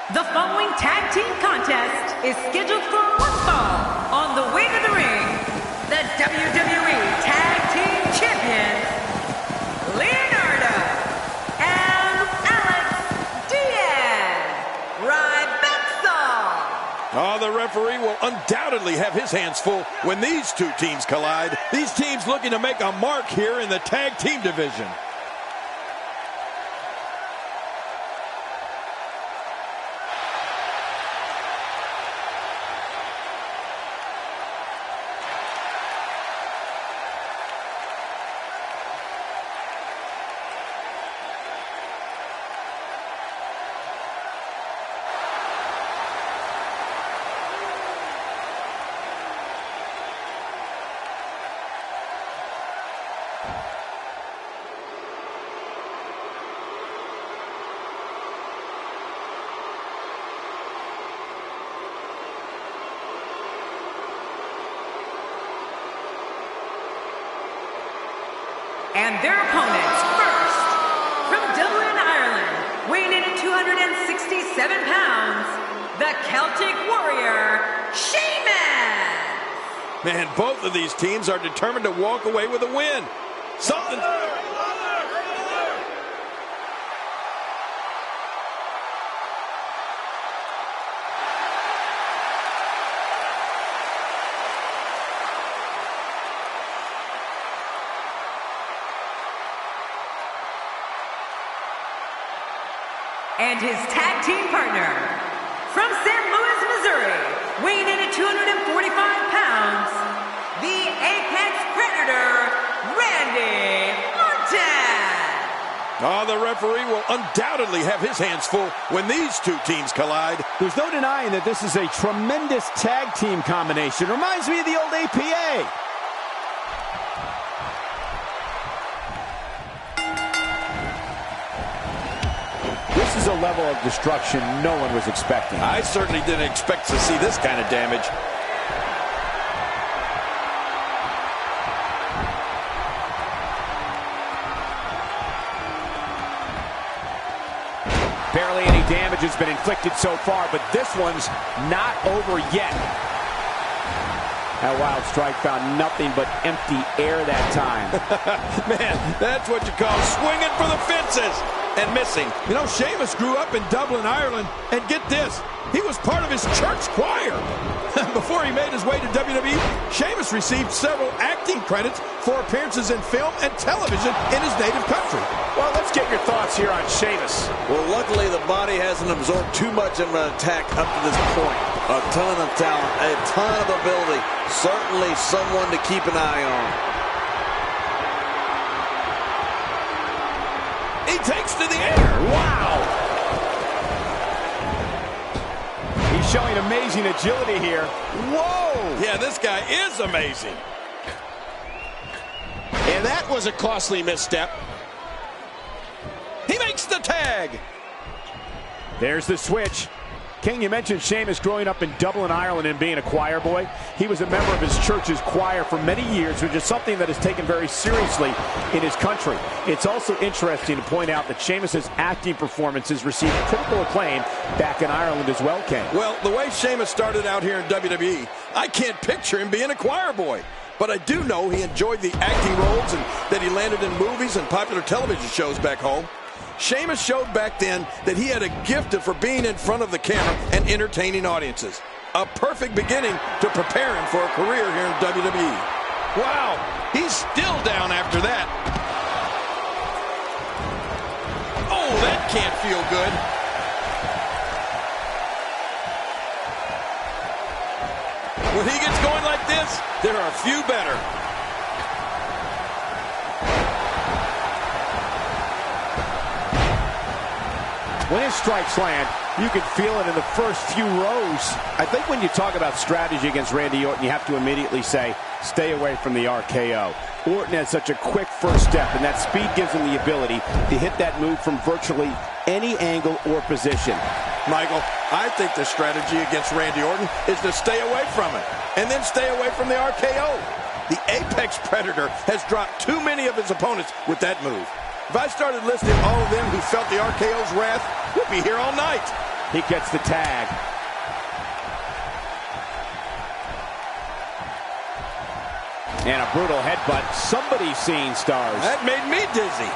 The following tag team contest is scheduled for one fall. On the way to the ring, the WWE Tag Team Champions, Leonardo and Alex Diaz, Ryback. Oh, the referee will undoubtedly have his hands full when these two teams collide. These teams looking to make a mark here in the tag team division. And their opponents, first, from Dublin, Ireland, weighing in at 267 pounds, the Celtic Warrior, Sheamus! Man, both of these teams are determined to walk away with a win. Something... And his tag team partner, from St. Louis, Missouri, weighing in at 245 pounds, the Apex Predator, Randy Orton. Oh, the referee will undoubtedly have his hands full when these two teams collide. There's no denying that this is a tremendous tag team combination. Reminds me of the old APA. This is a level of destruction no one was expecting. I certainly didn't expect to see this kind of damage. Barely any damage has been inflicted so far, but this one's not over yet. That wild strike found nothing but empty air that time. Man, that's what you call swinging for the fences and missing. You know, Sheamus grew up in Dublin, Ireland, and get this, he was part of his church choir. Before he made his way to WWE, Sheamus received several acting credits for appearances in film and television in his native country. Well, let's get your thoughts here on Sheamus. Well, luckily the body hasn't absorbed too much of an attack up to this point. A ton of talent, a ton of ability, certainly someone to keep an eye on. He takes to the air. Wow! He's showing amazing agility here. Whoa! Yeah, this guy is amazing. And that was a costly misstep. He makes the tag. There's the switch. King, you mentioned Sheamus growing up in Dublin, Ireland and being a choir boy. He was a member of his church's choir for many years, which is something that is taken very seriously in his country. It's also interesting to point out that Sheamus's acting performances received critical acclaim back in Ireland as well, King. Well, the way Sheamus started out here in WWE, I can't picture him being a choir boy. But I do know he enjoyed the acting roles and that he landed in movies and popular television shows back home. Sheamus showed back then that he had a gift for being in front of the camera and entertaining audiences. A perfect beginning to prepare him for a career here in WWE. Wow, he's still down after that. Oh, that can't feel good. When he gets going like this, there are few better. When his strikes land, you can feel it in the first few rows. I think when you talk about strategy against Randy Orton, you have to immediately say, stay away from the RKO. Orton has such a quick first step, and that speed gives him the ability to hit that move from virtually any angle or position. Michael, I think the strategy against Randy Orton is to stay away from it, and then stay away from the RKO. The Apex Predator has dropped too many of his opponents with that move. If I started listing all of them who felt the RKO's wrath, we'd be here all night. He gets the tag. And a brutal headbutt. Somebody's seeing stars. That made me dizzy.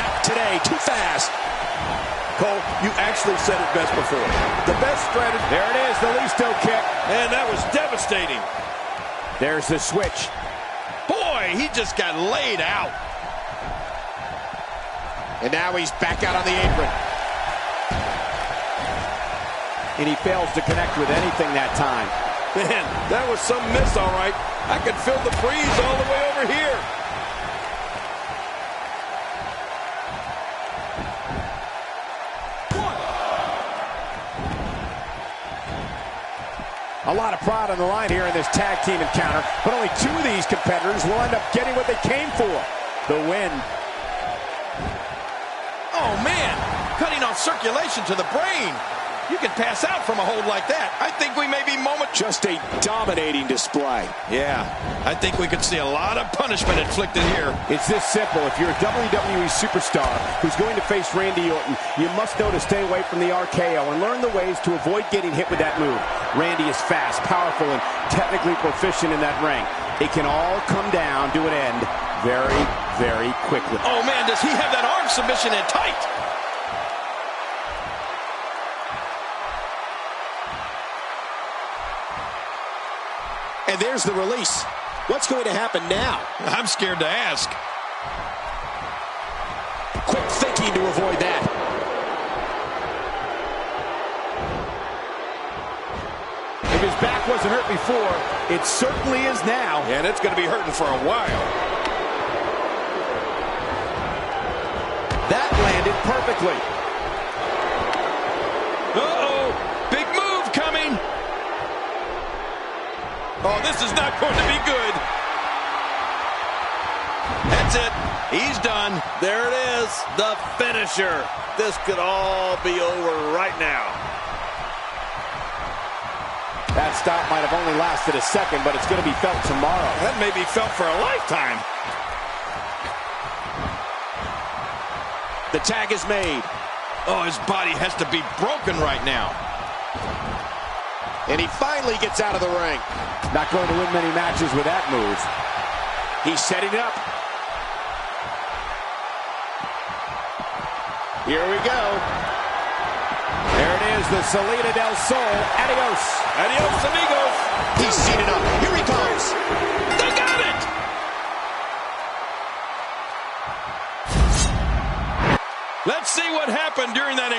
Not today. Too fast. Cole, you actually said it best before. The best strategy. There it is, the Listo kick. And that was devastating. There's the switch. Boy, he just got laid out. And now he's back out on the apron. And he fails to connect with anything that time. Man, that was some miss, all right. I could feel the breeze all the way over here. A lot of pride on the line here in this tag team encounter, but only two of these competitors will end up getting what they came for, the win. Oh, man, cutting off circulation to the brain. You can pass out from a hold like that. I think we may be Just a dominating display. Yeah, I think we could see a lot of punishment inflicted here. It's this simple. If you're a WWE superstar who's going to face Randy Orton, you must know to stay away from the RKO and learn the ways to avoid getting hit with that move. Randy is fast, powerful, and technically proficient in that ring. It can all come down to an end very, very quickly. Oh, man, does he have that arm submission in tight? And there's the release. What's going to happen now? I'm scared to ask. Quick thinking to avoid that. If his back wasn't hurt before, it certainly is now. And it's going to be hurting for a while. That landed perfectly. Uh-oh, big move coming. Oh, this is not going to be good. That's it. He's done. There it is, the finisher. This could all be over right now. That stop might have only lasted a second, but it's going to be felt tomorrow. That may be felt for a lifetime. The tag is made. Oh, his body has to be broken right now. And he finally gets out of the ring. Not going to win many matches with that move. He's setting it up. Here we go. There it is, the Salida del Sol. Adios. Adios, amigos. He's seen it up. Here he comes. They got it. Let's see what happened during that.